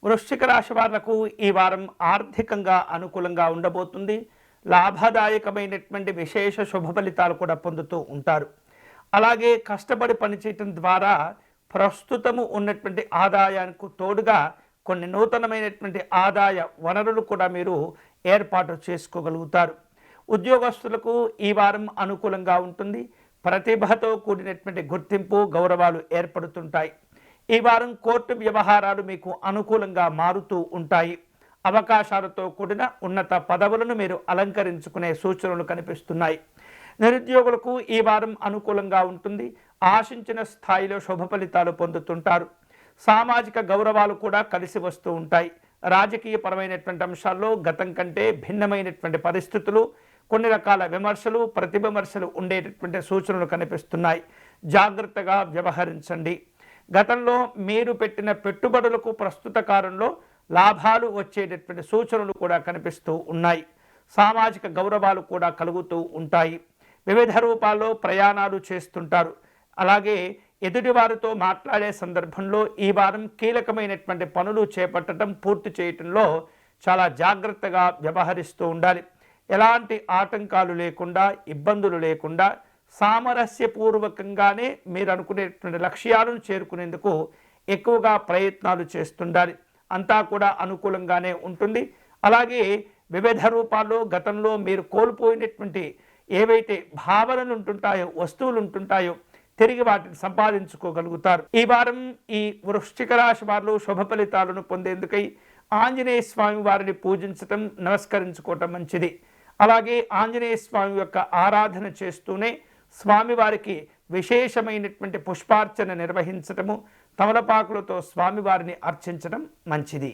వృశ్చిక రాశి వాళ్లకు ఈ వారం ఆర్థికంగా అనుకూలంగా ఉండబోతుంది. లాభదాయకమైనటువంటి విశేష శుభ ఫలితాలు కూడా పొందుతూ ఉంటారు. అలాగే కష్టపడి పనిచేయటం ద్వారా ప్రస్తుతము ఉన్నటువంటి ఆదాయానికి తోడుగా కొన్ని నూతనమైనటువంటి ఆదాయ వనరులు కూడా మీరు ఏర్పాటు చేసుకోగలుగుతారు. ఉద్యోగస్తులకు ఈ వారం అనుకూలంగా ఉంటుంది. ప్రతిభతో కూడినటువంటి గుర్తింపు, గౌరవాలు ఏర్పడుతుంటాయి. ఈ వారం కోర్టు వ్యవహారాలు మీకు అనుకూలంగా మారుతూ ఉంటాయి. అవకాశాలతో కూడిన ఉన్నత పదవులను మీరు అలంకరించుకునే సూచనలు కనిపిస్తున్నాయి. నిరుద్యోగులకు ఈ వారం అనుకూలంగా ఉంటుంది. ఆశించిన స్థాయిలో శుభ ఫలితాలు పొందుతుంటారు. సామాజిక గౌరవాలు కూడా కలిసి వస్తూ ఉంటాయి. రాజకీయపరమైనటువంటి అంశాల్లో గతం కంటే భిన్నమైనటువంటి పరిస్థితులు, కొన్ని రకాల విమర్శలు, ప్రతివిమర్శలు ఉండేటటువంటి సూచనలు కనిపిస్తున్నాయి. జాగ్రత్తగా వ్యవహరించండి. గతంలో మీరు పెట్టిన పెట్టుబడులకు ప్రస్తుత కాలంలో లాభాలు వచ్చేటటువంటి సూచనలు కూడా కనిపిస్తూ ఉన్నాయి. సామాజిక గౌరవాలు కూడా కలుగుతూ ఉంటాయి. వివిధ రూపాల్లో ప్రయాణాలు చేస్తుంటారు. అలాగే ఎదుటివారితో మాట్లాడే సందర్భంలో ఈ వారం కీలకమైనటువంటి పనులు చేపట్టడం, పూర్తి చేయటంలో చాలా జాగ్రత్తగా వ్యవహరిస్తూ ఉండాలి. ఎలాంటి ఆటంకాలు లేకుండా, ఇబ్బందులు లేకుండా సామరస్యపూర్వకంగానే మీరు అనుకునేటువంటి లక్ష్యాలను చేరుకునేందుకు ఎక్కువగా ప్రయత్నాలు చేస్తుండాలి. అంతా కూడా అనుకూలంగానే ఉంటుంది. అలాగే వివిధ రూపాల్లో గతంలో మీరు కోల్పోయినటువంటి ఏవైతే భావనలు ఉంటుంటాయో, వస్తువులు ఉంటుంటాయో తిరిగి వాటిని సంపాదించుకోగలుగుతారు. ఈ వారం ఈ వృశ్చిక రాశి వారు శుభ ఫలితాలను పొందేందుకై ఆంజనేయ స్వామి వారిని పూజించటం, నమస్కరించుకోవటం మంచిది. అలాగే ఆంజనేయ స్వామి యొక్క ఆరాధన చేస్తూనే స్వామివారికి విశేషమైనటువంటి పుష్పార్చన నిర్వహించటము, తమలపాకులతో స్వామివారిని అర్చించడం మంచిది.